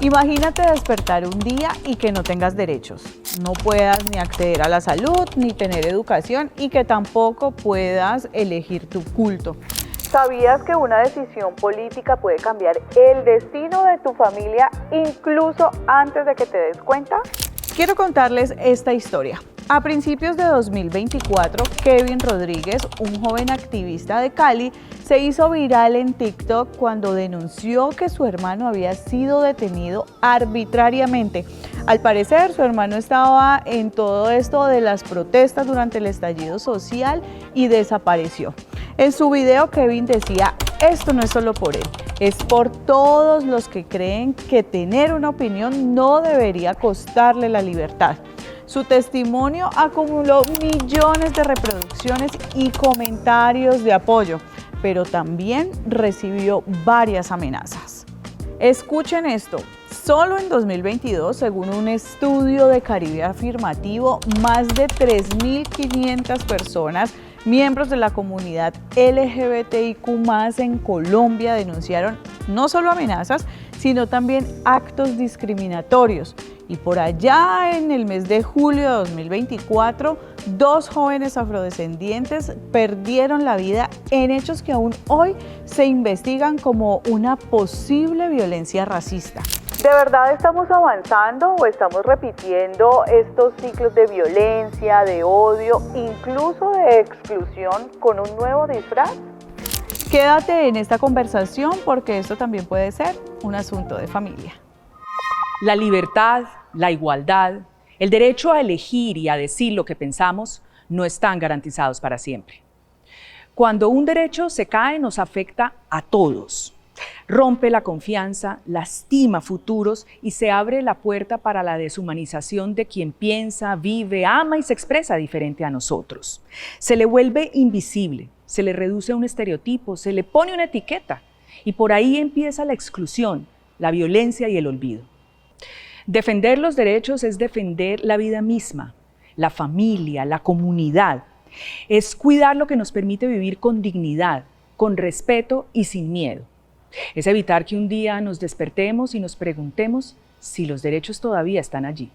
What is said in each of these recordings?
Imagínate despertar un día y que no tengas derechos, no puedas ni acceder a la salud, ni tener educación y que tampoco puedas elegir tu culto. ¿Sabías que una decisión política puede cambiar el destino de tu familia incluso antes de que te des cuenta? Quiero contarles esta historia. A principios de 2024, Kevin Rodríguez, un joven activista de Cali, se hizo viral en TikTok cuando denunció que su hermano había sido detenido arbitrariamente. Al parecer, su hermano estaba en todo esto de las protestas durante el estallido social y desapareció. En su video, Kevin decía: esto no es solo por él, es por todos los que creen que tener una opinión no debería costarle la libertad. Su testimonio acumuló millones de reproducciones y comentarios de apoyo, pero también recibió varias amenazas. Escuchen esto. Solo en 2022, según un estudio de Caribe Afirmativo, más de 3.500 personas, miembros de la comunidad LGBTIQ+ en Colombia, denunciaron no solo amenazas, sino también actos discriminatorios. Y por allá en el mes de julio de 2024, 2 jóvenes afrodescendientes perdieron la vida en hechos que aún hoy se investigan como una posible violencia racista. ¿De verdad estamos avanzando o estamos repitiendo estos ciclos de violencia, de odio, incluso de exclusión con un nuevo disfraz? Quédate en esta conversación porque esto también puede ser un asunto de familia. La libertad, la igualdad, el derecho a elegir y a decir lo que pensamos no están garantizados para siempre. Cuando un derecho se cae, nos afecta a todos. Rompe la confianza, lastima futuros y se abre la puerta para la deshumanización de quien piensa, vive, ama y se expresa diferente a nosotros. Se le vuelve invisible, se le reduce a un estereotipo, se le pone una etiqueta y por ahí empieza la exclusión, la violencia y el olvido. Defender los derechos es defender la vida misma, la familia, la comunidad. Es cuidar lo que nos permite vivir con dignidad, con respeto y sin miedo. Es evitar que un día nos despertemos y nos preguntemos si los derechos todavía están allí.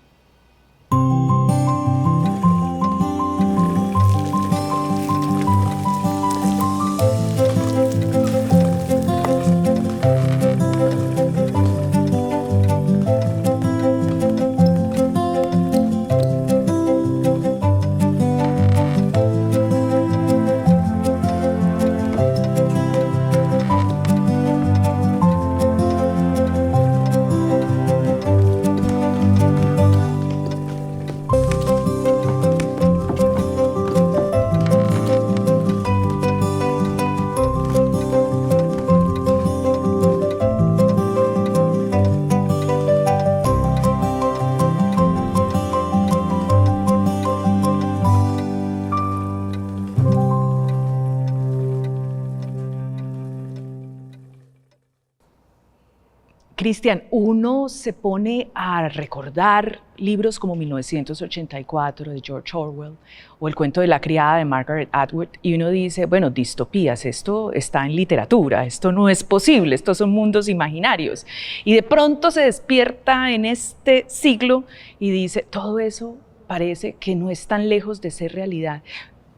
Cristian, uno se pone a recordar libros como 1984 de George Orwell o El cuento de la criada de Margaret Atwood y uno dice, bueno, distopías, esto está en literatura, esto no es posible, estos son mundos imaginarios. Y de pronto se despierta en este siglo y dice, todo eso parece que no es tan lejos de ser realidad.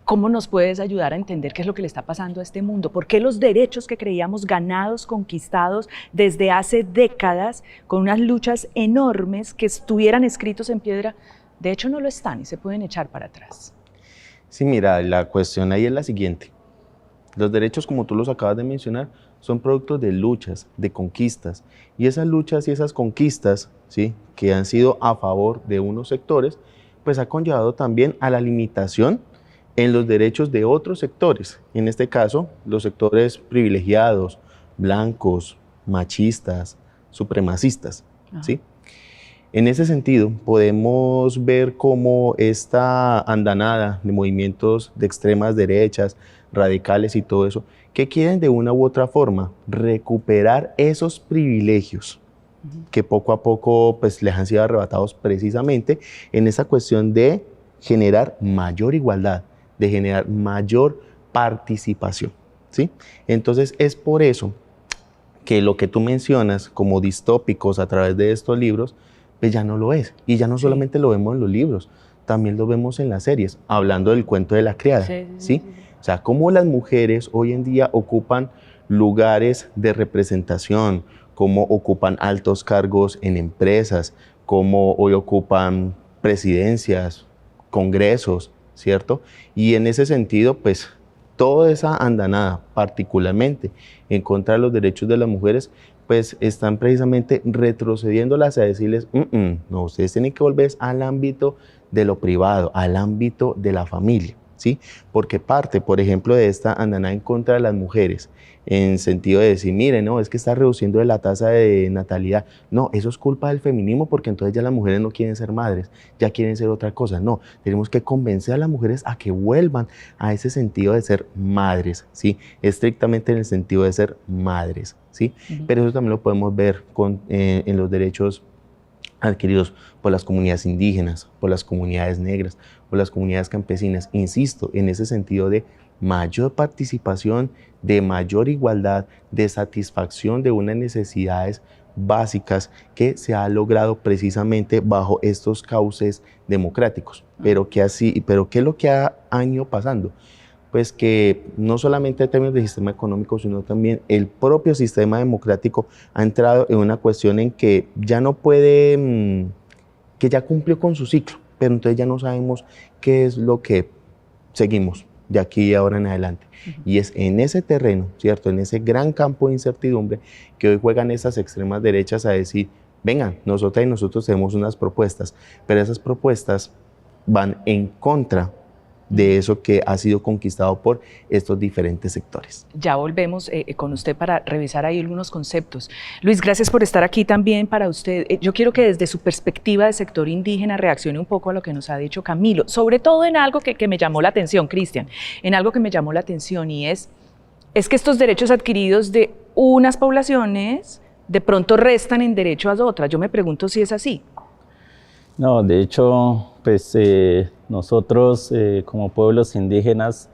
¿Cómo nos puedes ayudar a entender qué es lo que le está pasando a este mundo? ¿Por qué los derechos que creíamos ganados, conquistados desde hace décadas, con unas luchas enormes que estuvieran escritos en piedra, de hecho no lo están y se pueden echar para atrás? Sí, mira, la cuestión ahí es la siguiente. Los derechos, como tú los acabas de mencionar, son productos de luchas, de conquistas. Y esas luchas y esas conquistas, ¿sí?, que han sido a favor de unos sectores, pues ha conllevado también a la limitación en los derechos de otros sectores, en este caso, los sectores privilegiados, blancos, machistas, supremacistas, ¿sí? En ese sentido, podemos ver cómo esta andanada de movimientos de extremas derechas, radicales y todo eso, que quieren de una u otra forma recuperar esos privilegios que poco a poco pues, les han sido arrebatados precisamente en esa cuestión de generar mayor igualdad, de generar mayor participación, ¿sí? Entonces es por eso que lo que tú mencionas como distópicos a través de estos libros, pues ya no lo es. Y ya no solamente lo vemos en los libros, también lo vemos en las series, hablando del cuento de la criada, ¿sí? O sea, cómo las mujeres hoy en día ocupan lugares de representación, cómo ocupan altos cargos en empresas, cómo hoy ocupan presidencias, congresos, ¿cierto? Y en ese sentido, pues, toda esa andanada, particularmente en contra de los derechos de las mujeres, pues están precisamente retrocediéndolas a decirles, no, ustedes tienen que volver al ámbito de lo privado, al ámbito de la familia, ¿sí? Porque parte, por ejemplo, de esta andanada en contra de las mujeres, en sentido de decir, miren, no, es que está reduciendo la tasa de natalidad. No, eso es culpa del feminismo, porque entonces ya las mujeres no quieren ser madres, ya quieren ser otra cosa. No, tenemos que convencer a las mujeres a que vuelvan a ese sentido de ser madres, ¿sí? Estrictamente en el sentido de ser madres, ¿sí? Pero eso también lo podemos ver en los derechos adquiridos por las comunidades indígenas, por las comunidades negras, por las comunidades campesinas. Insisto, en ese sentido de mayor participación, de mayor igualdad, de satisfacción de unas necesidades básicas que se ha logrado precisamente bajo estos cauces democráticos. Pero ¿qué es lo que ha ido pasando? Pues que no solamente en términos de sistema económico, sino también el propio sistema democrático ha entrado en una cuestión en que ya no puede, que ya cumplió con su ciclo, pero entonces ya no sabemos qué es lo que seguimos de aquí y ahora en adelante. Y es en ese terreno, ¿cierto? En ese gran campo de incertidumbre que hoy juegan esas extremas derechas a decir, vengan, nosotras y nosotros tenemos unas propuestas, pero esas propuestas van en contra de eso que ha sido conquistado por estos diferentes sectores. Ya volvemos con usted para revisar ahí algunos conceptos. Luis, gracias por estar aquí también para usted. Yo quiero que desde su perspectiva de sector indígena reaccione un poco a lo que nos ha dicho Camilo, sobre todo en algo que me llamó la atención, Cristian, en algo que me llamó la atención, y es que estos derechos adquiridos de unas poblaciones de pronto restan en derecho a otras. Yo me pregunto si es así. No, de hecho, pues nosotros como pueblos indígenas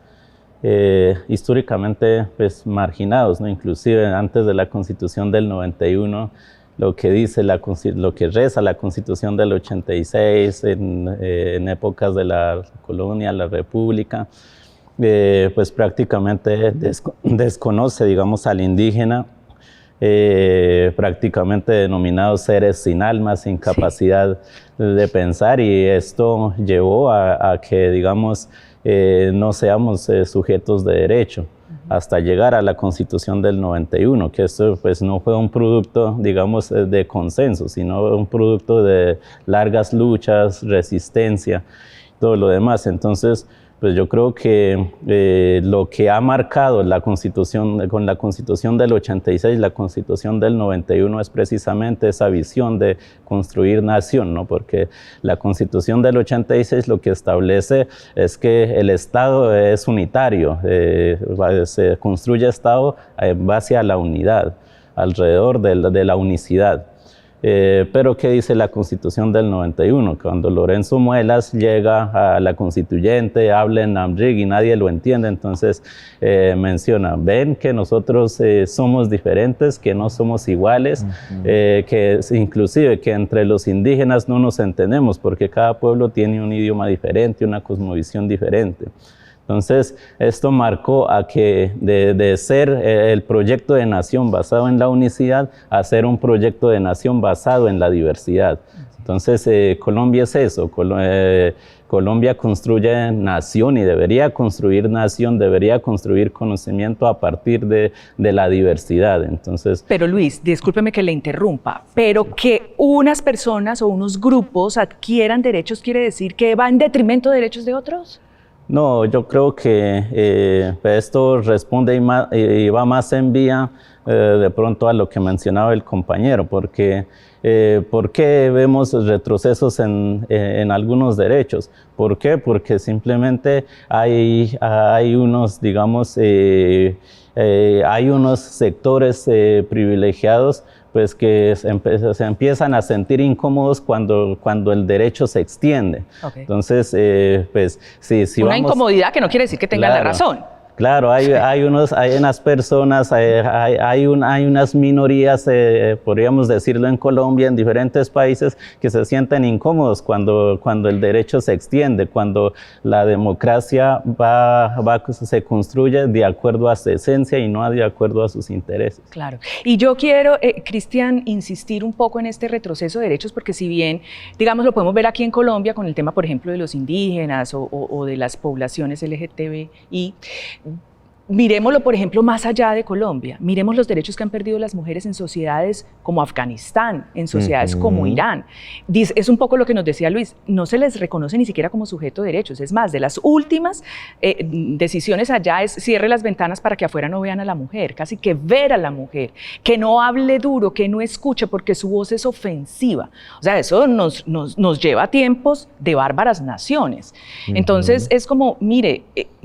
históricamente pues marginados, ¿no? Inclusive antes de la Constitución del 91, lo que dice lo que reza la Constitución del 86 en épocas de la colonia, la república, pues prácticamente desconoce, digamos, al indígena, prácticamente denominados seres sin alma, sin capacidad de pensar, y esto llevó a que, digamos, no seamos sujetos de derecho hasta llegar a la Constitución del 91, que esto pues no fue un producto, digamos, de consenso, sino un producto de largas luchas, resistencia, todo lo demás. Entonces, pues yo creo que lo que ha marcado la Constitución, con la Constitución del 86, la Constitución del 91, es precisamente esa visión de construir nación, ¿no? Porque la Constitución del 86 lo que establece es que el Estado es unitario, se construye Estado en base a la unidad, alrededor de la unicidad. Pero ¿qué dice la Constitución del 91? Cuando Lorenzo Muelas llega a la constituyente, habla en Namrig y nadie lo entiende, entonces menciona, ven que nosotros somos diferentes, que no somos iguales, que inclusive que entre los indígenas no nos entendemos porque cada pueblo tiene un idioma diferente, una cosmovisión diferente. Entonces, esto marcó a que de ser el proyecto de nación basado en la unicidad a ser un proyecto de nación basado en la diversidad. Entonces, Colombia es eso. Colombia construye nación y debería construir nación, debería construir conocimiento a partir de la diversidad. Entonces, pero Luis, discúlpeme que le interrumpa, pero que unas personas o unos grupos adquieran derechos, ¿quiere decir que va en detrimento de derechos de otros? No, yo creo que esto responde y va más en vía de pronto a lo que mencionaba el compañero, porque ¿por qué vemos retrocesos en algunos derechos? ¿Por qué? Porque simplemente hay unos, digamos, hay unos sectores privilegiados pues que se empiezan a sentir incómodos cuando el derecho se extiende. Okay. Entonces, pues si una incomodidad que no quiere decir que tengan la razón. Claro, hay unas personas, hay unas minorías, podríamos decirlo en Colombia, en diferentes países, que se sienten incómodos cuando el derecho se extiende, cuando la democracia se construye de acuerdo a su esencia y no de acuerdo a sus intereses. Claro. Y yo quiero, Cristian, insistir un poco en este retroceso de derechos, porque si bien, digamos, lo podemos ver aquí en Colombia con el tema, por ejemplo, de los indígenas o de las poblaciones LGTBI, miremoslo, por ejemplo, más allá de Colombia. Miremos los derechos que han perdido las mujeres en sociedades como Afganistán, en sociedades como Irán. Es un poco lo que nos decía Luis, no se les reconoce ni siquiera como sujeto de derechos. Es más, de las últimas decisiones allá es cierre las ventanas para que afuera no vean a la mujer, casi que ver a la mujer, que no hable duro, que no escuche porque su voz es ofensiva. O sea, eso nos lleva a tiempos de bárbaras naciones. Entonces, es como, mire,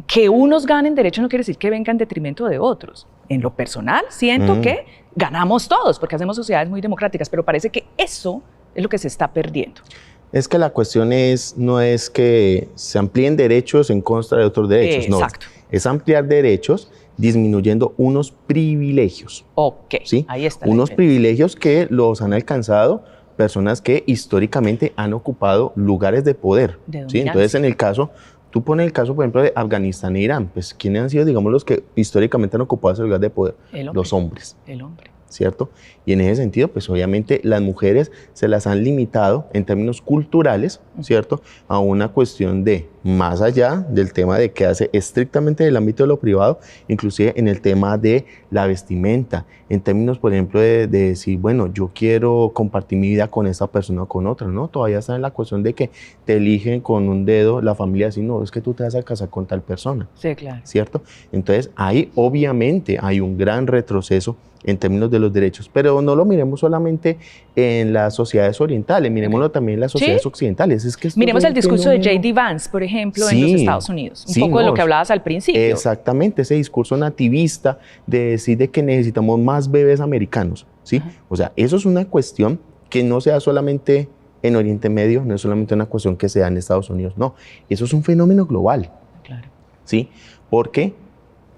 que unos ganen derecho no quiere decir que venga en detrimento de otros. En lo personal, siento que ganamos todos, porque hacemos sociedades muy democráticas, pero parece que eso es lo que se está perdiendo. Es que la cuestión no es que se amplíen derechos en contra de otros derechos, Exacto. no. Es ampliar derechos disminuyendo unos privilegios. Ok, ¿sí? Ahí está. Unos privilegios que los han alcanzado personas que históricamente han ocupado lugares de poder. ¿sí? Entonces, en el caso... Tú pones el caso, por ejemplo, de Afganistán e Irán. Pues, ¿quiénes han sido, digamos, los que históricamente han ocupado ese lugar de poder? Los hombres. El hombre. ¿Cierto? Y en ese sentido, pues obviamente las mujeres se las han limitado en términos culturales, ¿cierto? A una cuestión de más allá del tema de quedarse estrictamente en el ámbito de lo privado, inclusive en el tema de la vestimenta, en términos, por ejemplo, de decir, bueno, yo quiero compartir mi vida con esta persona o con otra, ¿no? Todavía está en la cuestión de que te eligen con un dedo la familia, así, no, es que tú te vas a casar con tal persona. Sí, claro. ¿Cierto? Entonces, ahí obviamente hay un gran retroceso en términos de los derechos, pero no lo miremos solamente en las sociedades orientales, miremoslo también en las sociedades occidentales. Es que miremos el discurso de J.D. Vance, por ejemplo, en los Estados Unidos, un poco de lo que hablabas al principio. Exactamente, ese discurso nativista de decir de que necesitamos más bebés americanos, ¿sí? O sea, eso es una cuestión que no se da solamente en Oriente Medio, no es solamente una cuestión que se da en Estados Unidos, no, eso es un fenómeno global, ¿sí? Porque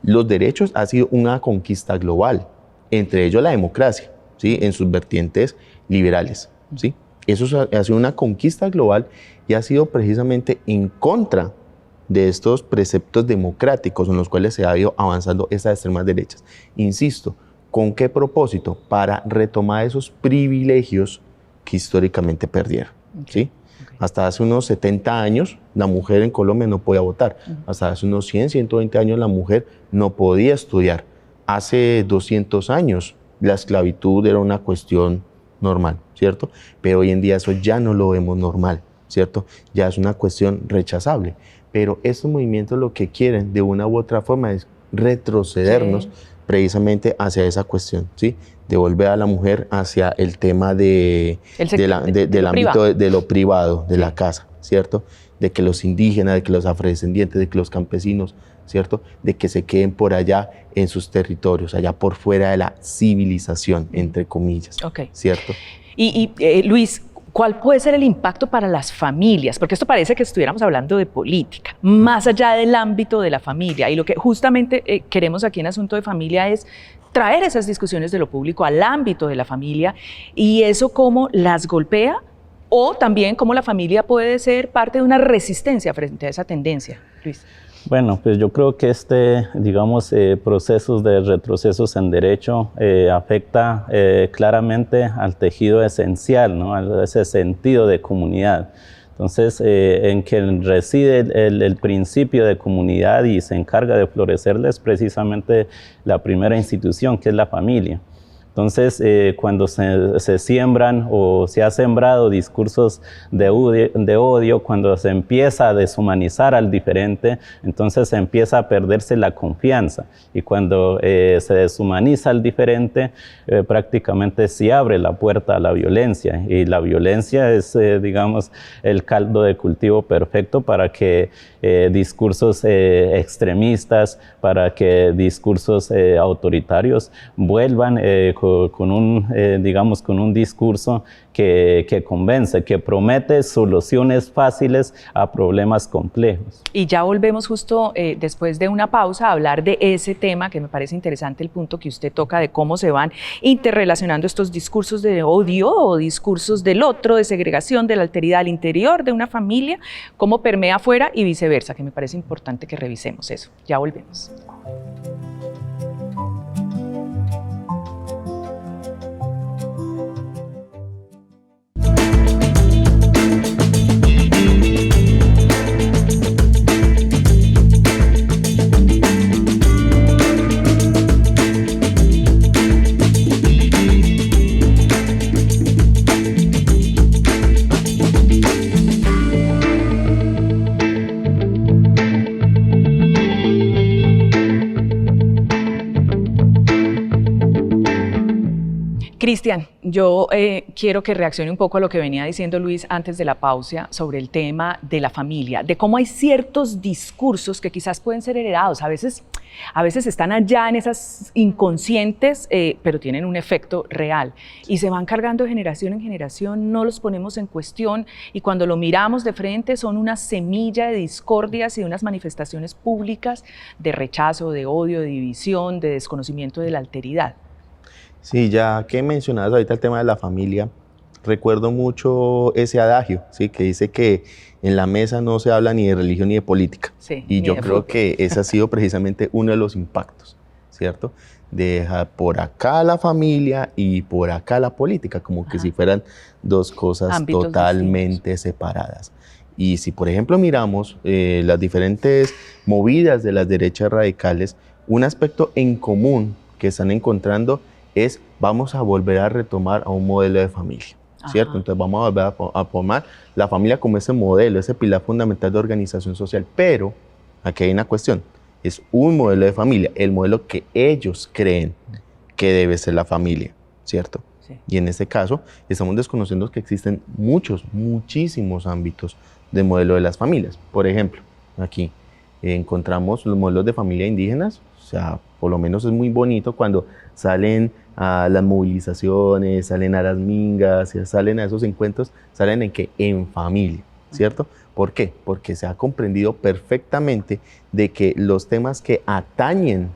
los derechos han sido una conquista global, entre ellos la democracia, ¿sí? En sus vertientes liberales, ¿sí? Eso ha sido una conquista global y ha sido precisamente en contra de estos preceptos democráticos en los cuales se ha ido avanzando estas extremas derechas. Insisto, ¿con qué propósito? Para retomar esos privilegios que históricamente perdieron, ¿sí? Hasta hace unos 70 años la mujer en Colombia no podía votar. Hasta hace unos 100, 120 años la mujer no podía estudiar. Hace 200 años la esclavitud era una cuestión normal, ¿cierto? Pero hoy en día eso ya no lo vemos normal, ¿cierto? Ya es una cuestión rechazable. Pero estos movimientos lo que quieren de una u otra forma es retrocedernos precisamente hacia esa cuestión, ¿sí? Devolver a la mujer hacia el tema del ámbito de lo privado, de la casa, ¿cierto? De que los indígenas, de que los afrodescendientes, de que los campesinos, ¿cierto? De que se queden por allá en sus territorios, allá por fuera de la civilización, entre comillas, ¿cierto? Y Luis, ¿cuál puede ser el impacto para las familias? Porque esto parece que estuviéramos hablando de política, más allá del ámbito de la familia. Y lo que justamente queremos aquí en Asunto de Familia es traer esas discusiones de lo público al ámbito de la familia y eso cómo las golpea o también cómo la familia puede ser parte de una resistencia frente a esa tendencia, Luis. Bueno, pues yo creo que digamos, procesos de retrocesos en derecho afecta claramente al tejido esencial, ¿no? A ese sentido de comunidad. Entonces, en quien reside el principio de comunidad y se encarga de florecerles precisamente la primera institución, que es la familia. Entonces, cuando se siembran o se ha sembrado discursos de odio, cuando se empieza a deshumanizar al diferente, entonces empieza a perderse la confianza. Y cuando se deshumaniza al diferente, prácticamente se abre la puerta a la violencia. Y la violencia es, digamos, el caldo de cultivo perfecto para que discursos extremistas, para que discursos autoritarios vuelvan con un, digamos, con un discurso que convence, que promete soluciones fáciles a problemas complejos. Y ya volvemos justo después de una pausa a hablar de ese tema, que me parece interesante el punto que usted toca de cómo se van interrelacionando estos discursos de odio o discursos del otro, de segregación, de la alteridad al interior de una familia, cómo permea afuera y viceversa, que me parece importante que revisemos eso. Ya volvemos. Cristian, yo quiero que reaccione un poco a lo que venía diciendo Luis antes de la pausa sobre el tema de la familia, de cómo hay ciertos discursos que quizás pueden ser heredados, a veces están allá en esas inconscientes, pero tienen un efecto real y se van cargando de generación en generación, no los ponemos en cuestión y cuando lo miramos de frente son una semilla de discordias y de unas manifestaciones públicas de rechazo, de odio, de división, de desconocimiento de la alteridad. Sí, ya que mencionabas ahorita el tema de la familia, recuerdo mucho ese adagio, ¿sí? Que dice que en la mesa no se habla ni de religión ni de política. Sí, y yo creo que ese ha sido precisamente uno de los impactos, ¿cierto? Dejar por acá la familia y por acá la política, como que si fueran dos cosas ámbitos totalmente distintos. separadas. Y si, por ejemplo, miramos las diferentes movidas de las derechas radicales, un aspecto en común que están encontrando es vamos a volver a retomar a un modelo de familia, ¿cierto? Entonces vamos a volver a formar la familia como ese modelo, ese pilar fundamental de organización social, pero aquí hay una cuestión, es un modelo de familia, el modelo que ellos creen que debe ser la familia, ¿cierto? Sí. Y en este caso estamos desconociendo que existen muchísimos ámbitos de modelo de las familias. Por ejemplo, aquí encontramos los modelos de familia indígenas, o sea, por lo menos es muy bonito cuando salen a las movilizaciones, salen a las mingas, salen a esos encuentros, salen en qué? En familia, ¿cierto? ¿Por qué? Porque se ha comprendido perfectamente de que los temas que atañen,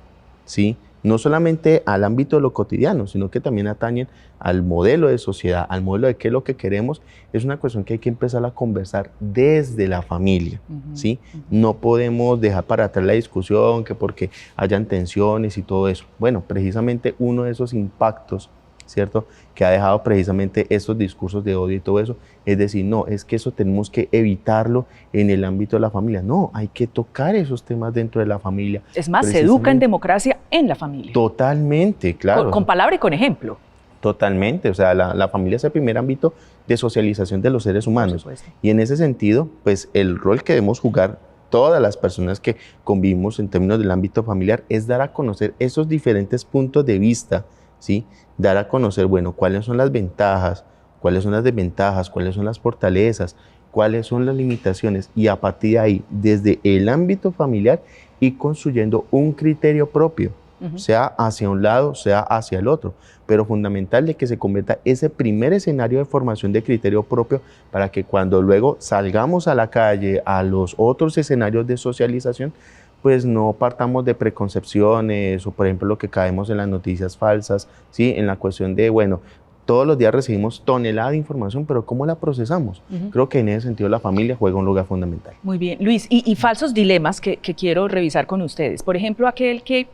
¿sí? No solamente al ámbito de lo cotidiano, sino que también atañen al modelo de sociedad, al modelo de qué es lo que queremos, es una cuestión que hay que empezar a conversar desde la familia, ¿sí? No podemos dejar para atrás la discusión, que porque hayan tensiones y todo eso. Bueno, precisamente uno de esos impactos, ¿cierto?, que ha dejado precisamente esos discursos de odio y todo eso, es decir, no, es que eso tenemos que evitarlo en el ámbito de la familia. No, hay que tocar esos temas dentro de la familia. Es más, se educa en democracia en la familia. Totalmente, claro. Con palabra y con ejemplo. Totalmente, o sea, la familia es el primer ámbito de socialización de los seres humanos. Y en ese sentido, pues el rol que debemos jugar todas las personas que convivimos en términos del ámbito familiar es dar a conocer esos diferentes puntos de vista, ¿sí? Dar a conocer, bueno, cuáles son las ventajas, cuáles son las desventajas, cuáles son las fortalezas, cuáles son las limitaciones y a partir de ahí, desde el ámbito familiar, ir construyendo un criterio propio, sea hacia un lado, sea hacia el otro, pero fundamental de que se convierta ese primer escenario de formación de criterio propio para que cuando luego salgamos a la calle, a los otros escenarios de socialización, pues no partamos de preconcepciones o, por ejemplo, lo que caemos en las noticias falsas, ¿sí? En la cuestión de, bueno, todos los días recibimos toneladas de información, pero ¿cómo la procesamos? Creo que en ese sentido la familia juega un lugar fundamental. Muy bien, Luis, y falsos dilemas que quiero revisar con ustedes. Por ejemplo, aquel que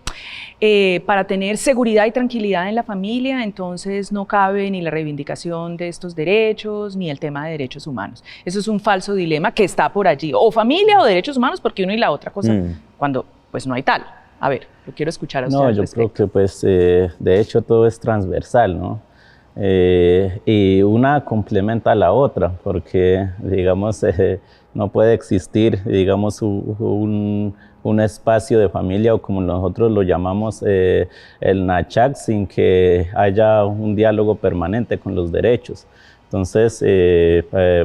para tener seguridad y tranquilidad en la familia, entonces no cabe ni la reivindicación de estos derechos, ni el tema de derechos humanos. Eso es un falso dilema que está por allí, o familia o derechos humanos, porque uno y la otra cosa, cuando pues no hay tal. A ver, lo quiero escuchar a ustedes. No, yo creo que pues de hecho todo es transversal, ¿no? Y una complementa a la otra, porque digamos no puede existir digamos un espacio de familia o como nosotros lo llamamos el NACHAC sin que haya un diálogo permanente con los derechos. Entonces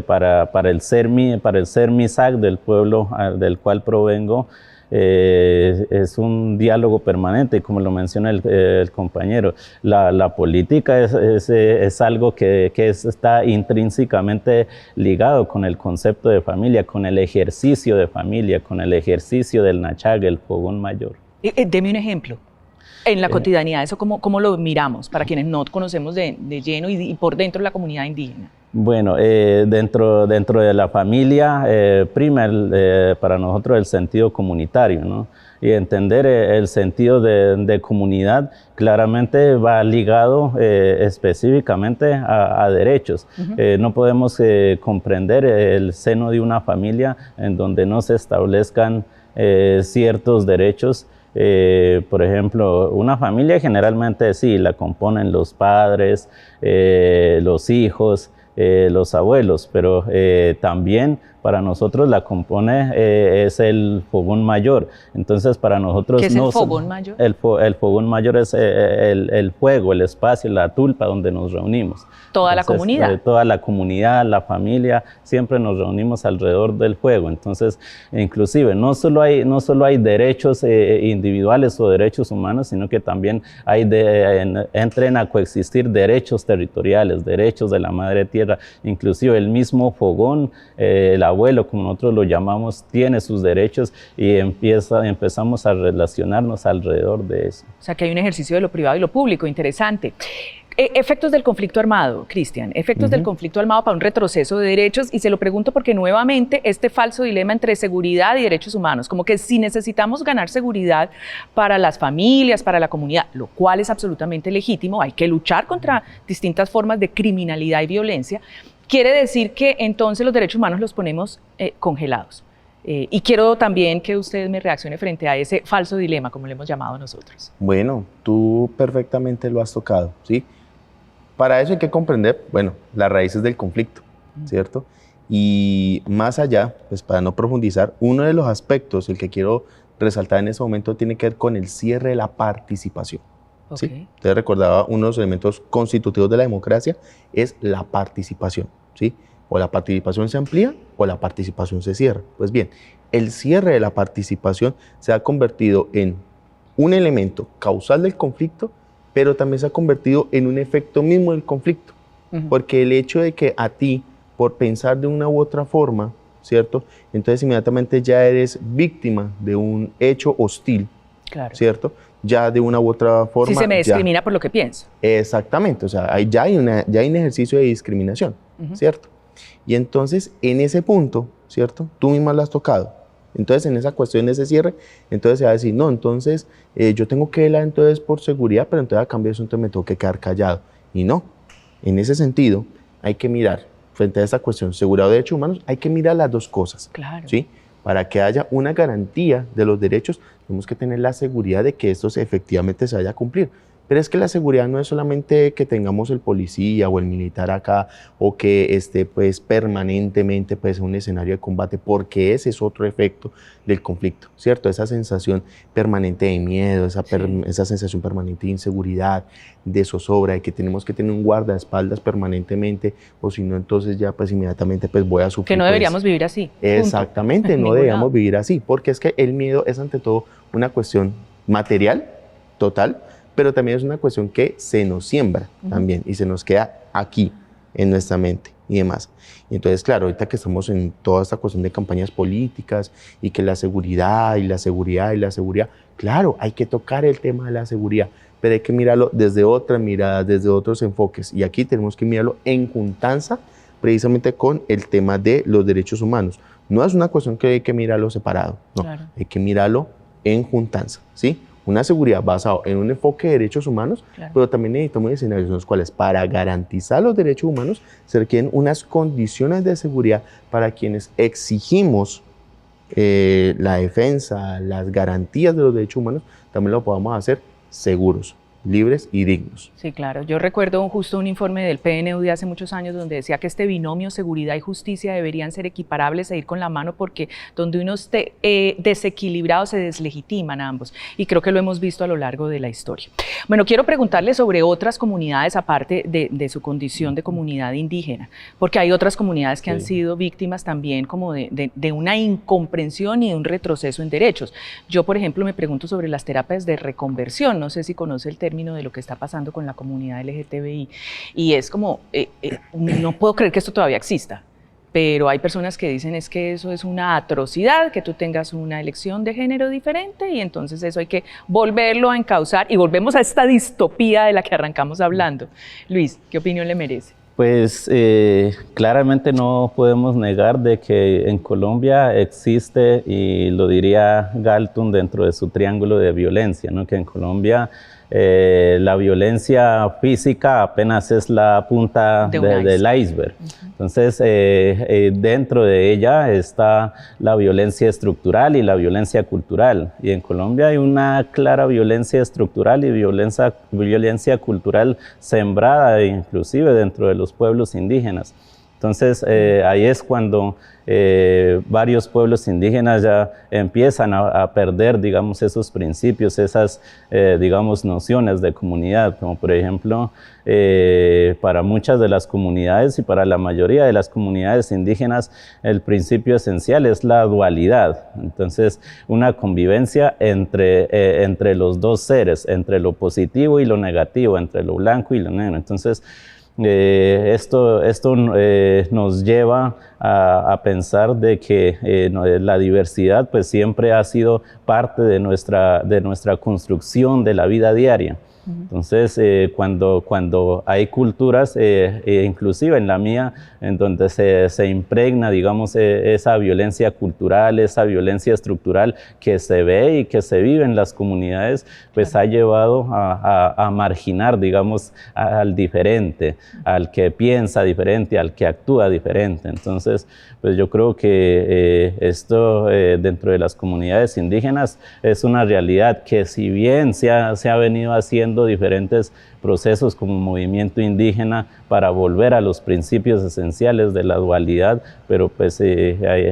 para el CERMI SAC del pueblo del cual provengo, es un diálogo permanente, como lo menciona el compañero. La política es algo que está intrínsecamente ligado con el concepto de familia, con el ejercicio de familia, con el ejercicio del Nachag, el fogón mayor. Deme un ejemplo. En la cotidianidad, ¿eso cómo lo miramos para quienes no conocemos de lleno y por dentro de la comunidad indígena? Bueno, dentro de la familia prima para nosotros el sentido comunitario, ¿no? Y entender el sentido de comunidad claramente va ligado específicamente a derechos. No podemos comprender el seno de una familia en donde no se establezcan ciertos derechos. Por ejemplo, una familia generalmente sí, la componen los padres, los hijos, los abuelos, pero también para nosotros la compone es el fogón mayor. Entonces para nosotros... ¿Qué es el fogón mayor? El fogón mayor es el fuego, el espacio, la tulpa donde nos reunimos. ¿Toda la comunidad? Toda la comunidad, la familia, siempre nos reunimos alrededor del fuego. Entonces, inclusive, no solo hay derechos individuales o derechos humanos, sino que también entran a coexistir derechos territoriales, derechos de la madre tierra. Inclusive el mismo fogón, el abuelo, como nosotros lo llamamos, tiene sus derechos y empezamos a relacionarnos alrededor de eso. O sea, que hay un ejercicio de lo privado y lo público, interesante. Efectos del conflicto armado, Cristian, efectos del conflicto armado para un retroceso de derechos, y se lo pregunto porque nuevamente este falso dilema entre seguridad y derechos humanos, como que si necesitamos ganar seguridad para las familias, para la comunidad, lo cual es absolutamente legítimo, hay que luchar contra distintas formas de criminalidad y violencia, quiere decir que entonces los derechos humanos los ponemos congelados. Y quiero también que usted me reaccione frente a ese falso dilema, como le hemos llamado nosotros. Bueno, tú perfectamente lo has tocado, ¿sí? Para eso hay que comprender, bueno, las raíces del conflicto, ¿cierto? Y más allá, pues para no profundizar, uno de los aspectos, el que quiero resaltar en ese momento, tiene que ver con el cierre de la participación. Okay. ¿Sí? Usted recordaba, uno de los elementos constitutivos de la democracia es la participación, ¿sí? O la participación se amplía o la participación se cierra. Pues bien, el cierre de la participación se ha convertido en un elemento causal del conflicto, pero también se ha convertido en un efecto mismo del conflicto. Porque el hecho de que a ti, por pensar de una u otra forma, ¿cierto? Entonces inmediatamente ya eres víctima de un hecho hostil, claro. ¿cierto? Ya de una u otra forma... Si se me discrimina por lo que pienso. Exactamente, o sea, ya hay un ejercicio de discriminación, ¿cierto? Y entonces, en ese punto, ¿cierto? Tú misma lo has tocado. Entonces, en esa cuestión de ese cierre, entonces se va a decir, no, entonces yo tengo que velar entonces por seguridad, pero entonces a cambio de eso entonces me tengo que quedar callado. Y no, en ese sentido hay que mirar, frente a esa cuestión, seguridad o derechos humanos, hay que mirar las dos cosas. Claro. ¿Sí? Para que haya una garantía de los derechos, tenemos que tener la seguridad de que estos efectivamente se vaya a cumplir. Pero es que la seguridad no es solamente que tengamos el policía o el militar acá o que esté pues permanentemente pues, en un escenario de combate, porque ese es otro efecto del conflicto, ¿cierto? Esa sensación permanente de miedo, esa sensación permanente de inseguridad, de zozobra, de que tenemos que tener un guardaespaldas permanentemente, o si no, entonces ya pues inmediatamente pues voy a sufrir. Que no deberíamos vivir así. Exactamente, no deberíamos vivir así, porque es que el miedo es ante todo una cuestión material, total, pero también es una cuestión que se nos siembra también y se nos queda aquí en nuestra mente y demás. Y entonces, claro, ahorita que estamos en toda esta cuestión de campañas políticas y que la seguridad y la seguridad y la seguridad, claro, hay que tocar el tema de la seguridad, pero hay que mirarlo desde otras miradas, desde otros enfoques. Y aquí tenemos que mirarlo en juntanza precisamente con el tema de los derechos humanos. No es una cuestión que hay que mirarlo separado, no, claro. Hay que mirarlo en juntanza, ¿sí? Una seguridad basada en un enfoque de derechos humanos, claro. Pero también necesitamos escenarios en los cuales para garantizar los derechos humanos se requieren unas condiciones de seguridad para quienes exigimos la defensa, las garantías de los derechos humanos, también lo podamos hacer seguros, libres y dignos. Sí, claro. Yo recuerdo justo un informe del PNUD de hace muchos años donde decía que este binomio seguridad y justicia deberían ser equiparables e ir con la mano, porque donde uno esté desequilibrado se deslegitiman ambos, y creo que lo hemos visto a lo largo de la historia. Bueno, quiero preguntarle sobre otras comunidades aparte de su condición de comunidad indígena, porque hay otras comunidades que han sido víctimas también como de una incomprensión y de un retroceso en derechos. Yo, por ejemplo, me pregunto sobre las terapias de reconversión. No sé si conoce el término de lo que está pasando con la comunidad LGTBI, y es como, no puedo creer que esto todavía exista, pero hay personas que dicen es que eso es una atrocidad, que tú tengas una elección de género diferente, y entonces eso hay que volverlo a encauzar, y volvemos a esta distopía de la que arrancamos hablando. Luis, ¿qué opinión le merece? Pues claramente no podemos negar de que en Colombia existe, y lo diría Galton dentro de su triángulo de violencia, ¿no? Que en Colombia la violencia física apenas es la punta del iceberg. Entonces, dentro de ella está la violencia estructural y la violencia cultural. Y en Colombia hay una clara violencia estructural y violencia cultural sembrada, inclusive dentro de los pueblos indígenas. Entonces, ahí es cuando varios pueblos indígenas ya empiezan a perder, digamos, esos principios, esas, digamos, nociones de comunidad, como por ejemplo, para muchas de las comunidades y para la mayoría de las comunidades indígenas, el principio esencial es la dualidad. Entonces, una convivencia entre los dos seres, entre lo positivo y lo negativo, entre lo blanco y lo negro. Entonces, esto nos lleva a pensar de que la diversidad pues siempre ha sido parte de nuestra construcción de la vida diaria. Entonces, cuando hay culturas, inclusive en la mía, en donde se impregna, digamos, esa violencia cultural, esa violencia estructural que se ve y que se vive en las comunidades, pues ha llevado a marginar, digamos, al diferente, al que piensa diferente, al que actúa diferente. Entonces, pues yo creo que esto dentro de las comunidades indígenas es una realidad que, si bien se ha venido haciendo diferentes procesos como movimiento indígena para volver a los principios esenciales de la dualidad, pero pues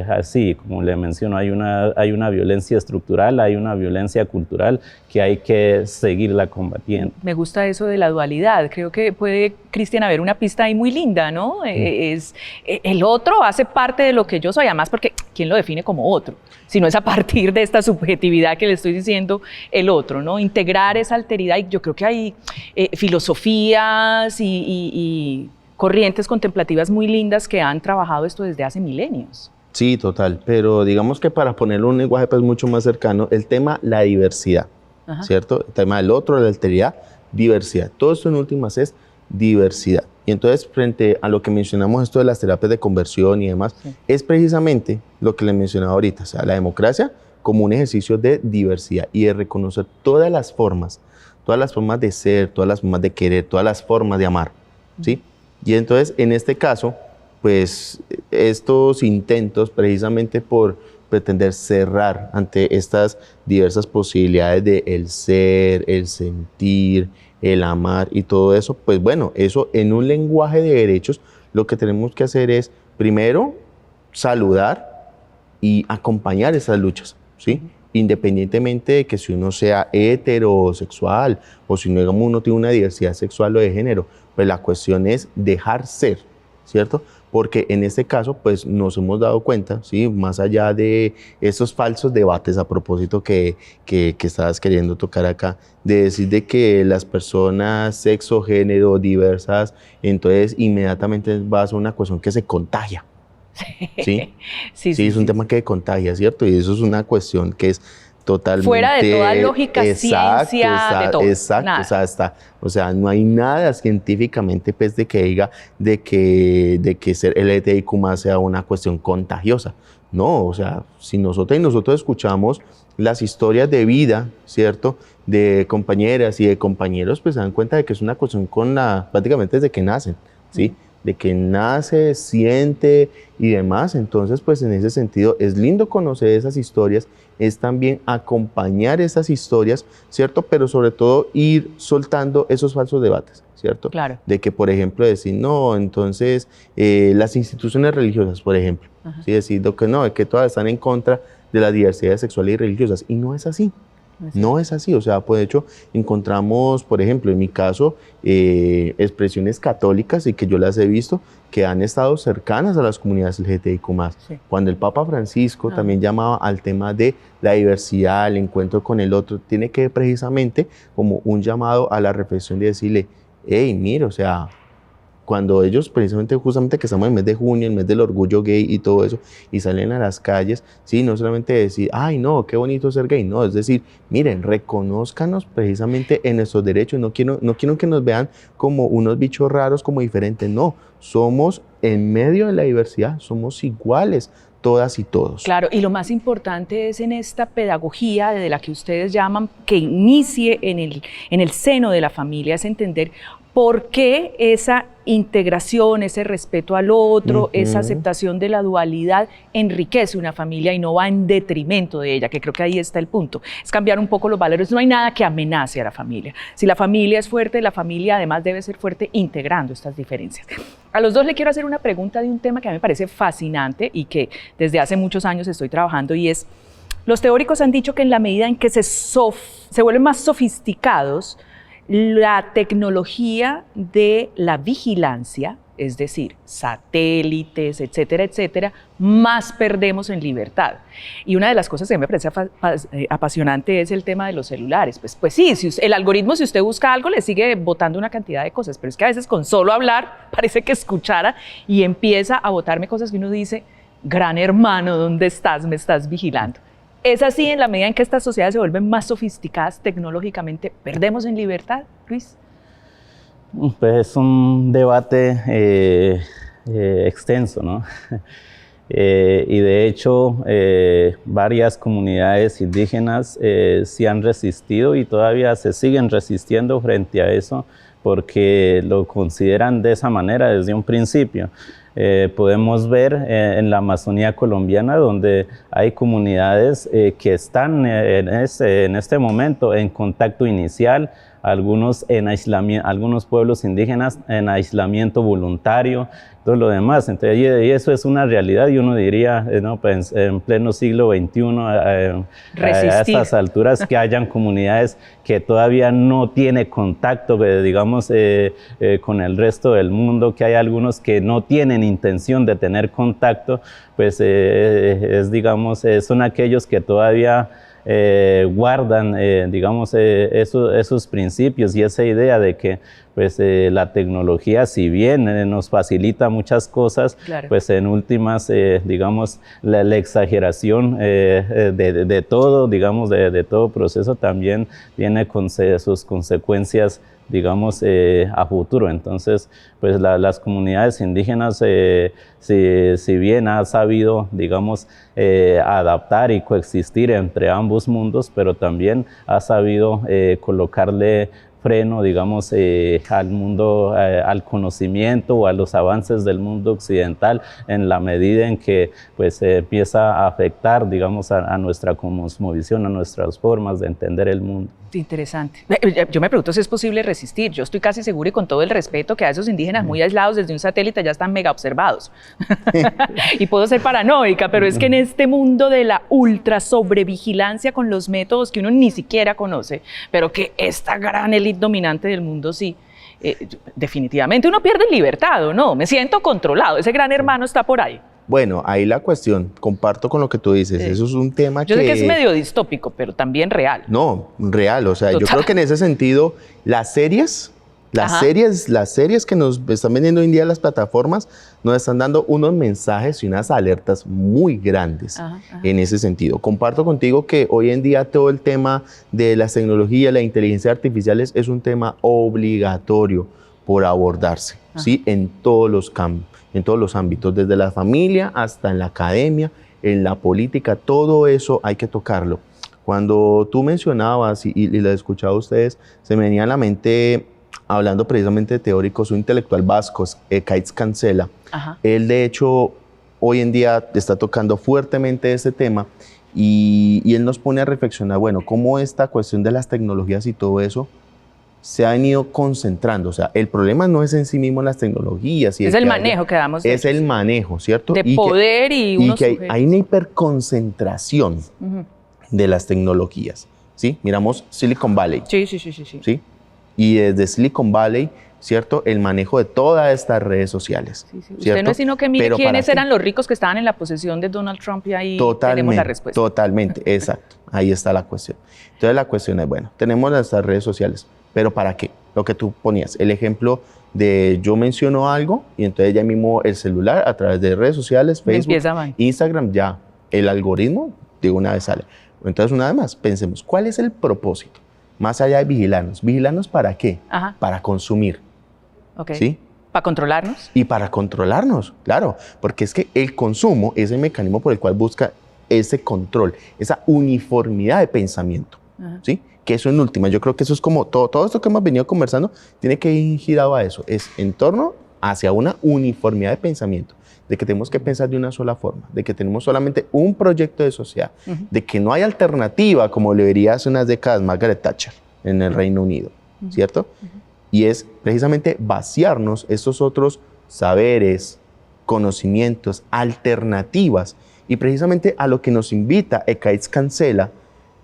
así, como le menciono, hay una violencia estructural, hay una violencia cultural que hay que seguirla combatiendo. Me gusta eso de la dualidad. Creo que puede, Cristian, haber una pista ahí muy linda, ¿no? El otro hace parte de lo que yo soy, además porque ¿quién lo define como otro? Si no es a partir de esta subjetividad que le estoy diciendo, el otro, ¿no? Integrar esa alteridad, y yo creo que hay filosofías y corrientes contemplativas muy lindas que han trabajado esto desde hace milenios. Sí, total, pero digamos que para ponerlo en un lenguaje pues mucho más cercano, el tema, la diversidad, ¿cierto? El tema del otro, la alteridad, diversidad. Todo esto en últimas es diversidad. Y entonces, frente a lo que mencionamos, esto de las terapias de conversión y demás, es precisamente lo que le mencionaba ahorita, o sea, la democracia como un ejercicio de diversidad y de reconocer todas las formas de ser, todas las formas de querer, todas las formas de amar, ¿sí? Y entonces, en este caso, pues, estos intentos, precisamente por pretender cerrar ante estas diversas posibilidades de el ser, el sentir, el amar y todo eso, pues bueno, eso en un lenguaje de derechos, lo que tenemos que hacer es, primero, saludar y acompañar esas luchas, ¿sí? Independientemente de que si uno sea heterosexual o si uno tiene una diversidad sexual o de género, pues la cuestión es dejar ser, ¿cierto? Porque en este caso, pues nos hemos dado cuenta, ¿sí? Más allá de esos falsos debates a propósito que estabas queriendo tocar acá, de decir de que las personas sexo, género, diversas, entonces inmediatamente va a ser una cuestión que se contagia. ¿Sí? Sí, es un tema que contagia, ¿cierto? Y eso es una cuestión que es totalmente fuera de toda lógica, ciencia, de todo. Exacto, nada. O sea, no hay nada científicamente pues de que diga de que ser LGTBIQ+ sea una cuestión contagiosa. No, o sea, si nosotros escuchamos las historias de vida, ¿cierto? De compañeras y de compañeros, pues se dan cuenta de que es una cuestión prácticamente desde que nacen, ¿sí? de que nace, siente y demás. Entonces, pues en ese sentido es lindo conocer esas historias, es también acompañar esas historias, ¿cierto? Pero sobre todo ir soltando esos falsos debates, ¿cierto? Claro. De que, por ejemplo, decir, no, entonces las instituciones religiosas, por ejemplo, ¿sí? Decir que no, que todas están en contra de las diversidades sexuales y religiosas, y no es así. No es así, o sea, pues de hecho encontramos, por ejemplo, en mi caso, expresiones católicas y que yo las he visto que han estado cercanas a las comunidades LGBTIQ+. Sí. Cuando el Papa Francisco también llamaba al tema de la diversidad, el encuentro con el otro, tiene que ver precisamente como un llamado a la reflexión de decirle, hey, mira, o sea, cuando ellos precisamente justamente que estamos en el mes de junio, el mes del orgullo gay y todo eso, y salen a las calles, sí, no solamente decir, ay no, qué bonito ser gay, no, es decir, miren, reconózcanos precisamente en nuestros derechos, no quiero que nos vean como unos bichos raros, como diferentes, no, somos en medio de la diversidad, somos iguales, todas y todos. Claro, y lo más importante es en esta pedagogía de la que ustedes llaman, que inicie en el seno de la familia, es entender por qué esa integración, ese respeto al otro, esa aceptación de la dualidad enriquece una familia y no va en detrimento de ella, que creo que ahí está el punto. Es cambiar un poco los valores, no hay nada que amenace a la familia. Si la familia es fuerte, la familia además debe ser fuerte integrando estas diferencias. A los dos le quiero hacer una pregunta de un tema que a mí me parece fascinante y que desde hace muchos años estoy trabajando, y es, los teóricos han dicho que en la medida en que se vuelven más sofisticados, la tecnología de la vigilancia, es decir, satélites, etcétera, etcétera, más perdemos en libertad. Y una de las cosas que me parece apasionante es el tema de los celulares. Pues sí, el algoritmo, si usted busca algo, le sigue botando una cantidad de cosas, pero es que a veces con solo hablar parece que escuchara y empieza a botarme cosas que uno dice, gran hermano, ¿dónde estás? Me estás vigilando. ¿Es así en la medida en que estas sociedades se vuelven más sofisticadas tecnológicamente? ¿Perdemos en libertad, Luis? Pues es un debate extenso, ¿no? Y de hecho, varias comunidades indígenas se han resistido y todavía se siguen resistiendo frente a eso porque lo consideran de esa manera desde un principio. Podemos ver en la Amazonía colombiana, donde hay comunidades que están en este momento en contacto inicial, algunos en aislamiento, algunos pueblos indígenas en aislamiento voluntario, todo lo demás. Entonces, y eso es una realidad, y uno diría, no, pues, en pleno siglo XXI, a estas alturas, que hayan comunidades que todavía no tienen contacto, digamos, con el resto del mundo, que hay algunos que no tienen intención de tener contacto, pues digamos, son aquellos que todavía guardan, digamos, esos principios y esa idea de que pues, la tecnología, si bien nos facilita muchas cosas, claro, pues en últimas, digamos, la exageración de todo, digamos, de todo proceso también viene con sus consecuencias, digamos, a futuro. Entonces, pues las comunidades indígenas, si bien han sabido, digamos, adaptar y coexistir entre ambos mundos, pero también ha sabido colocarle freno, digamos, al mundo, al conocimiento o a los avances del mundo occidental, en la medida en que pues, empieza a afectar, digamos, a nuestra cosmovisión, a nuestras formas de entender el mundo. Interesante. Yo me pregunto si es posible resistir. Yo estoy casi seguro, y con todo el respeto, que a esos indígenas muy aislados desde un satélite ya están mega observados. Y puedo ser paranoica, pero es que en este mundo de la ultra sobrevigilancia con los métodos que uno ni siquiera conoce, pero que esta gran élite dominante del mundo sí, definitivamente uno pierde libertad, ¿o no? Me siento controlado, ese gran hermano está por ahí. Bueno, ahí la cuestión, comparto con lo que tú dices, eso es un tema Yo sé que es medio distópico, pero también real. No, real, o sea, Total. Yo creo que en ese sentido, las series que nos están vendiendo hoy en día las plataformas, nos están dando unos mensajes y unas alertas muy grandes en ese sentido. Comparto contigo que hoy en día todo el tema de las tecnologías, la inteligencia artificial es un tema obligatorio por abordarse, ¿sí? En todos los campos, en todos los ámbitos, desde la familia hasta en la academia, en la política, todo eso hay que tocarlo. Cuando tú mencionabas, y lo he escuchado a ustedes, se me venía a la mente hablando precisamente de teóricos, un intelectual vasco, Ekaitz Cancela, Ajá. él de hecho hoy en día está tocando fuertemente este tema y él nos pone a reflexionar, bueno, cómo esta cuestión de las tecnologías y todo eso se ha venido concentrando. O sea, el problema no es en sí mismo las tecnologías. Es el manejo que damos de es el manejo, ¿cierto? de poder y unos que sujetos. hay una hiperconcentración de las tecnologías, ¿sí? Miramos Silicon Valley. Sí. ¿Sí? Y desde Silicon Valley, ¿cierto? El manejo de todas estas redes sociales. Sí. Usted ¿cierto? no es sino que mire Pero quiénes ¿para qué? eran los ricos que estaban en la posesión de Donald Trump y ahí tenemos la respuesta. Totalmente, exacto. Ahí está la cuestión. Entonces la cuestión es, bueno, tenemos nuestras redes sociales, pero ¿para qué? Lo que tú ponías, el ejemplo de yo menciono algo y entonces ya mismo el celular a través de redes sociales, Facebook, Instagram, ya el algoritmo de una vez sale. Entonces una vez más, pensemos, ¿cuál es el propósito? Más allá de vigilarnos. ¿Vigilarnos para qué? Ajá. Para consumir. Okay. ¿Sí? ¿Para controlarnos? Y para controlarnos, claro, porque es que el consumo es el mecanismo por el cual busca ese control, esa uniformidad de pensamiento, ¿sí? Que eso en última, yo creo que eso es como todo esto que hemos venido conversando, tiene que ir girado a eso, es en torno hacia una uniformidad de pensamiento, de que tenemos que pensar de una sola forma, de que tenemos solamente un proyecto de sociedad, de que no hay alternativa, como le diría hace unas décadas Margaret Thatcher en el Reino Unido, ¿cierto? Y es precisamente vaciarnos estos otros saberes, conocimientos, alternativas. Y precisamente a lo que nos invita Ekaitz Cancela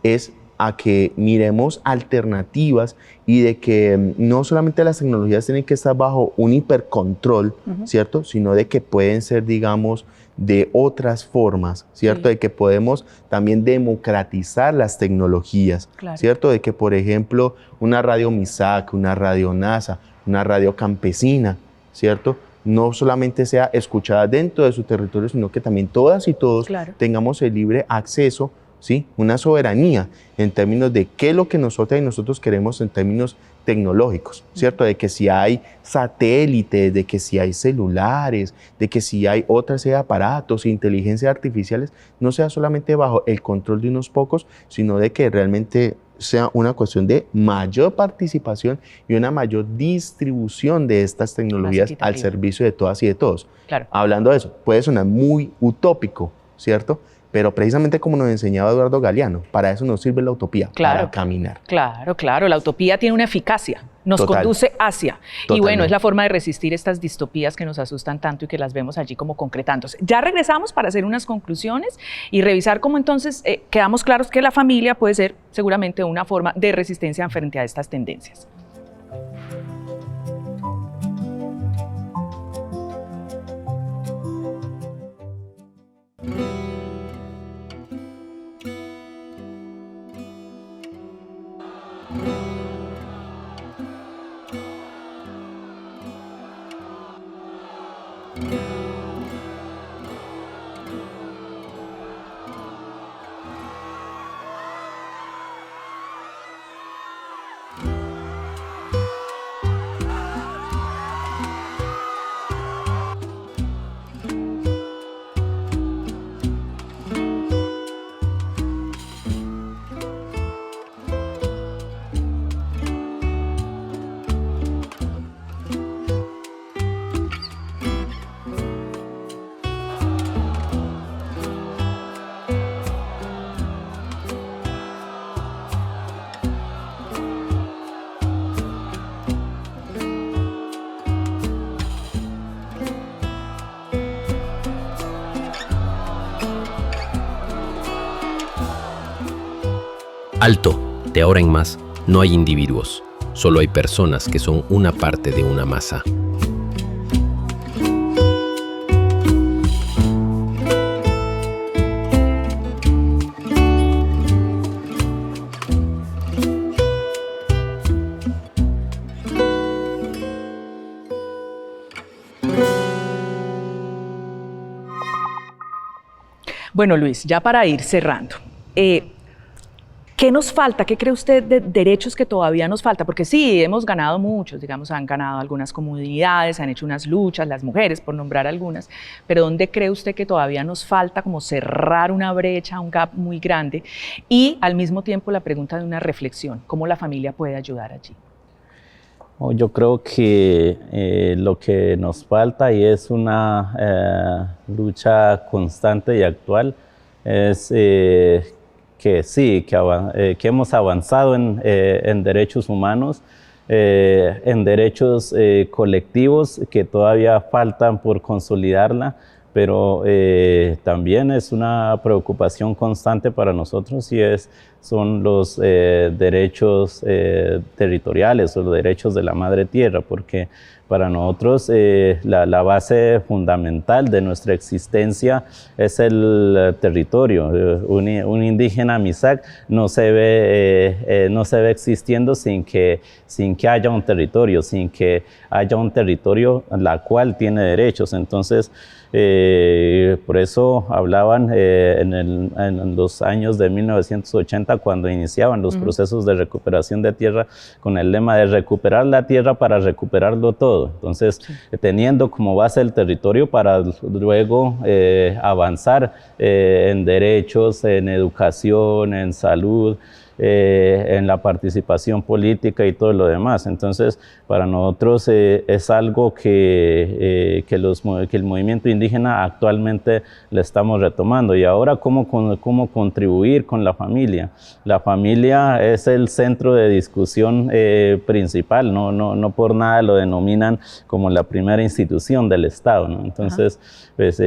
es a que miremos alternativas y de que no solamente las tecnologías tienen que estar bajo un hipercontrol, ¿cierto? Sino de que pueden ser, digamos, de otras formas, ¿cierto? De que podemos también democratizar las tecnologías, ¿cierto? De que, por ejemplo, una radio MISAC, una radio NASA, una radio campesina, ¿cierto? No solamente sea escuchada dentro de su territorio, sino que también todas y todos tengamos el libre acceso, ¿sí? Una soberanía en términos de qué es lo que nosotras y nosotros queremos en términos tecnológicos, ¿cierto? De que si hay satélites, de que si hay celulares, de que si hay otras aparatos, inteligencias artificiales, no sea solamente bajo el control de unos pocos, sino de que realmente sea una cuestión de mayor participación y una mayor distribución de estas tecnologías al servicio de todas y de todos. Hablando de eso, puede sonar muy utópico, ¿cierto? Pero precisamente como nos enseñaba Eduardo Galeano, para eso nos sirve la utopía, para caminar. Claro, la utopía tiene una eficacia, nos conduce hacia. Y bueno, es la forma de resistir estas distopías que nos asustan tanto y que las vemos allí como concretándose. Ya regresamos para hacer unas conclusiones y revisar cómo entonces quedamos claros que la familia puede ser seguramente una forma de resistencia frente a estas tendencias. Alto, de ahora en más, no hay individuos, solo hay personas que son una parte de una masa. Bueno, Luis, ya para ir cerrando, ¿qué nos falta? ¿Qué cree usted de derechos que todavía nos falta? Porque sí, hemos ganado muchos, digamos, han ganado algunas comunidades, han hecho unas luchas, las mujeres, por nombrar algunas, pero ¿dónde cree usted que todavía nos falta como cerrar una brecha, un gap muy grande? Y al mismo tiempo la pregunta de una reflexión, ¿cómo la familia puede ayudar allí? Yo creo que lo que nos falta y es una lucha constante y actual es que sí, que hemos avanzado en derechos humanos, en derechos colectivos que todavía faltan por consolidarla, pero también es una preocupación constante para nosotros y son los derechos territoriales o los derechos de la madre tierra, porque para nosotros la base fundamental de nuestra existencia es el territorio. Un indígena Misak no se ve existiendo sin que haya un territorio, sin que haya un territorio la cual tiene derechos. Entonces, por eso hablaban en los años de 1980, cuando iniciaban los procesos de recuperación de tierra, con el lema de recuperar la tierra para recuperarlo todo. Entonces, teniendo como base el territorio para luego avanzar en derechos, en educación, en salud, en la participación política y todo lo demás. Entonces, para nosotros es algo que el movimiento indígena actualmente le estamos retomando. Y ahora, ¿cómo contribuir con la familia? La familia es el centro de discusión principal, no por nada lo denominan como la primera institución del Estado, ¿no? Entonces, pues,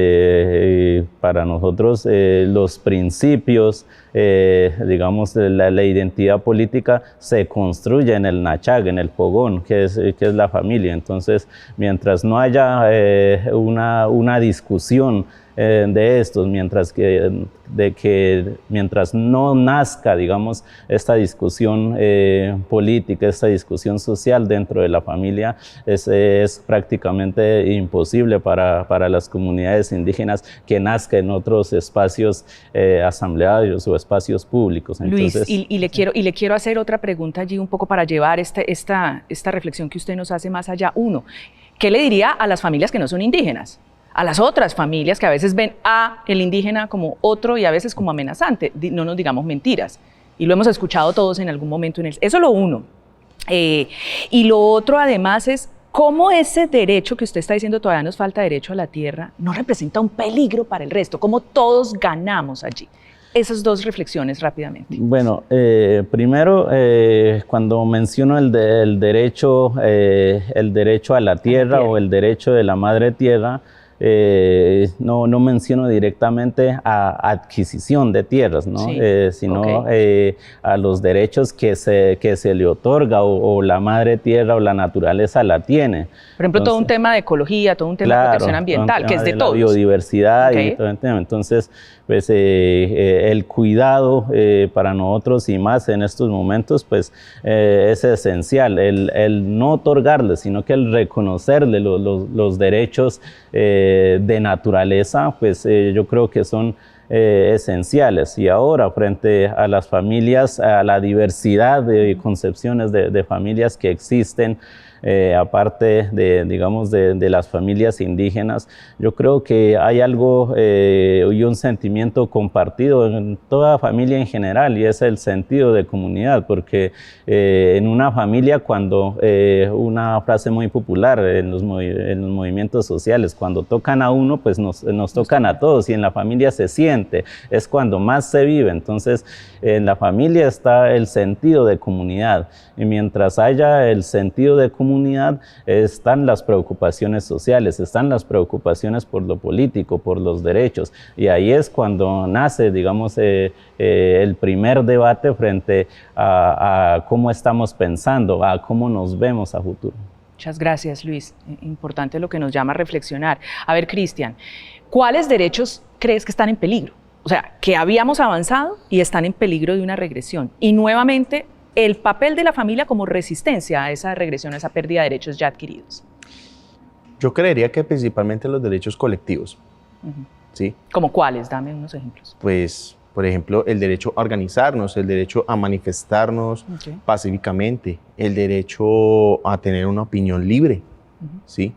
para nosotros los principios, digamos, la identidad política se construye en el nachag, en el fogón, que es la familia. Entonces, mientras no haya una discusión de estos, mientras no nazca, digamos, esta discusión política, esta discusión social dentro de la familia, es prácticamente imposible para las comunidades indígenas que nazca en otros espacios asamblearios o espacios públicos. Entonces, Luis, y le quiero hacer otra pregunta allí un poco para llevar esta reflexión que usted nos hace más allá. Uno, ¿qué le diría a las familias que no son indígenas? A las otras familias que a veces ven a el indígena como otro y a veces como amenazante, no nos digamos mentiras. Y lo hemos escuchado todos en algún momento. Eso es lo uno. Y lo otro además es cómo ese derecho que usted está diciendo, todavía nos falta derecho a la tierra, no representa un peligro para el resto, cómo todos ganamos allí. Esas dos reflexiones rápidamente. Bueno, primero, cuando menciono el derecho a la tierra o el derecho de la madre tierra, no menciono directamente a adquisición de tierras, ¿no? Sí. Sino a los derechos que se le otorga o la madre tierra o la naturaleza la tiene. Por ejemplo, todo un tema de ecología, todo un tema de protección ambiental, que es de todos. La biodiversidad y todo el tema. Entonces, pues el cuidado para nosotros y más en estos momentos, pues es esencial. El no otorgarle, sino que el reconocerle los derechos de naturaleza, pues yo creo que son esenciales. Y ahora, frente a las familias, a la diversidad de concepciones de familias que existen, aparte de las familias indígenas, yo creo que hay algo y un sentimiento compartido en toda familia en general, y es el sentido de comunidad, porque en una familia, cuando una frase muy popular en los movimientos sociales, cuando tocan a uno, pues nos tocan a todos, y en la familia se siente, es cuando más se vive. Entonces, en la familia está el sentido de comunidad, y mientras haya el sentido de comunidad, están las preocupaciones sociales, están las preocupaciones por lo político, por los derechos, y ahí es cuando nace, digamos, el primer debate frente a cómo estamos pensando, a cómo nos vemos a futuro. Muchas gracias, Luis. Importante lo que nos llama a reflexionar. A ver, Cristian, ¿cuáles derechos crees que están en peligro? O sea, que habíamos avanzado y están en peligro de una regresión. Y nuevamente, el papel de la familia como resistencia a esa regresión, a esa pérdida de derechos ya adquiridos. Yo creería que principalmente los derechos colectivos. ¿Sí? ¿Como cuáles? Dame unos ejemplos. Pues, por ejemplo, el derecho a organizarnos, el derecho a manifestarnos pacíficamente, el derecho a tener una opinión libre, ¿sí?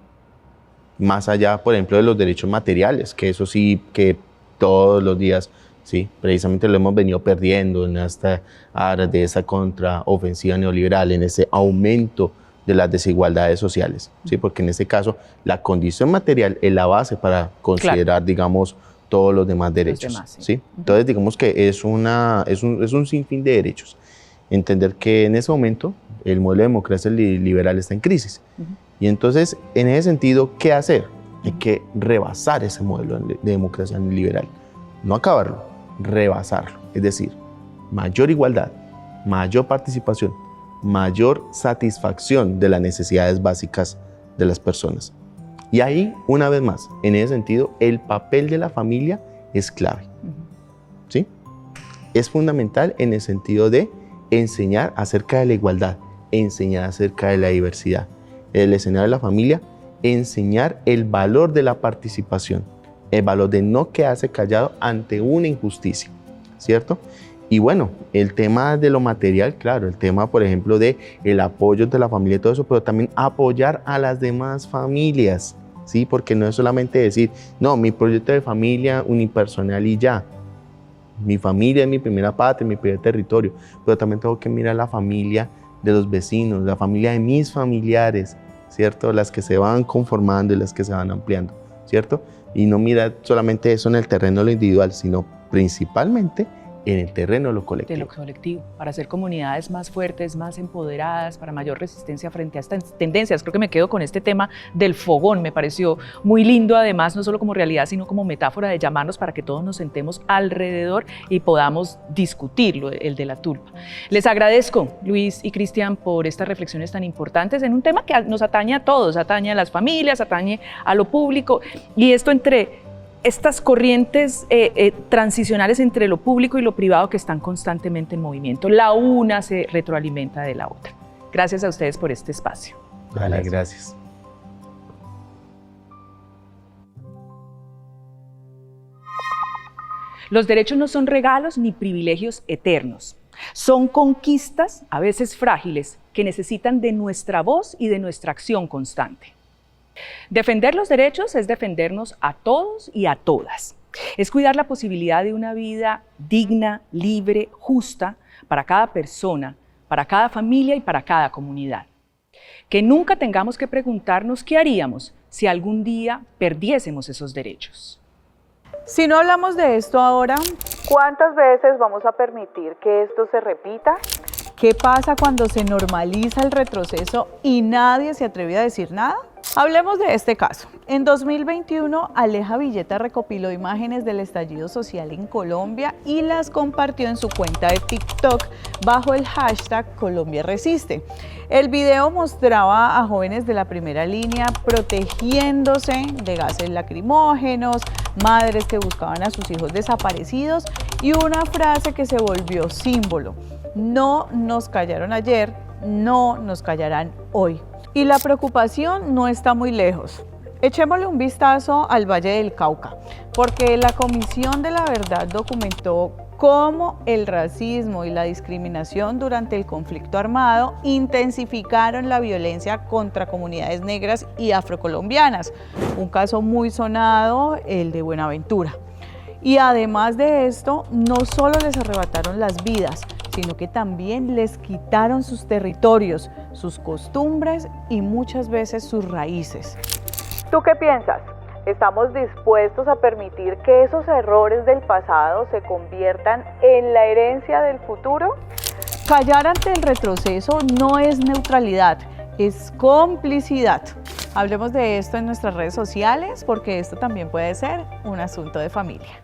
Más allá, por ejemplo, de los derechos materiales, que eso sí, que todos los días, sí, precisamente lo hemos venido perdiendo en esta aras de esa contraofensiva neoliberal, en ese aumento de las desigualdades sociales, ¿sí? Porque en este caso la condición material es la base para considerar, digamos, todos los demás derechos. ¿Sí? Entonces, digamos que es un sinfín de derechos. Entender que en ese momento el modelo de democracia liberal está en crisis. Y entonces, en ese sentido, ¿qué hacer? Hay que rebasar ese modelo de democracia liberal. No acabarlo, rebasarlo. Es decir, mayor igualdad, mayor participación, mayor satisfacción de las necesidades básicas de las personas. Y ahí, una vez más, en ese sentido, el papel de la familia es clave. ¿Sí? Es fundamental en el sentido de enseñar acerca de la igualdad, enseñar acerca de la diversidad. El escenario de la familia, enseñar el valor de la participación, el valor de no quedarse callado ante una injusticia, ¿cierto? Y bueno, el tema de lo material, claro, el tema, por ejemplo, de el apoyo de la familia y todo eso, pero también apoyar a las demás familias, ¿sí? Porque no es solamente decir, no, mi proyecto de familia unipersonal y ya. Mi familia es mi primera patria, mi primer territorio, pero también tengo que mirar la familia de los vecinos, la familia de mis familiares, ¿cierto? Las que se van conformando y las que se van ampliando, ¿cierto? Y no mirar solamente eso en el terreno de lo individual, sino principalmente en el terreno de lo colectivo. De lo colectivo, para hacer comunidades más fuertes, más empoderadas, para mayor resistencia frente a estas tendencias. Creo que me quedo con este tema del fogón, me pareció muy lindo además, no solo como realidad, sino como metáfora de llamarnos para que todos nos sentemos alrededor y podamos discutirlo, el de la tulpa. Les agradezco, Luis y Cristian, por estas reflexiones tan importantes en un tema que nos atañe a todos, atañe a las familias, atañe a lo público, y esto entre estas corrientes transicionales entre lo público y lo privado que están constantemente en movimiento. La una se retroalimenta de la otra. Gracias a ustedes por este espacio. Vale, gracias. Los derechos no son regalos ni privilegios eternos. Son conquistas, a veces frágiles, que necesitan de nuestra voz y de nuestra acción constante. Defender los derechos es defendernos a todos y a todas. Es cuidar la posibilidad de una vida digna, libre, justa para cada persona, para cada familia y para cada comunidad. Que nunca tengamos que preguntarnos qué haríamos si algún día perdiésemos esos derechos. Si no hablamos de esto ahora, ¿cuántas veces vamos a permitir que esto se repita? ¿Qué pasa cuando se normaliza el retroceso y nadie se atreve a decir nada? Hablemos de este caso. En 2021, Aleja Villeta recopiló imágenes del estallido social en Colombia y las compartió en su cuenta de TikTok bajo el hashtag Colombia Resiste. El video mostraba a jóvenes de la primera línea protegiéndose de gases lacrimógenos, madres que buscaban a sus hijos desaparecidos y una frase que se volvió símbolo: no nos callaron ayer, no nos callarán hoy. Y la preocupación no está muy lejos. Echémosle un vistazo al Valle del Cauca, porque la Comisión de la Verdad documentó cómo el racismo y la discriminación durante el conflicto armado intensificaron la violencia contra comunidades negras y afrocolombianas. Un caso muy sonado, el de Buenaventura. Y además de esto, no solo les arrebataron las vidas, sino que también les quitaron sus territorios, sus costumbres y muchas veces sus raíces. ¿Tú qué piensas? ¿Estamos dispuestos a permitir que esos errores del pasado se conviertan en la herencia del futuro? Callar ante el retroceso no es neutralidad, es complicidad. Hablemos de esto en nuestras redes sociales porque esto también puede ser un asunto de familia.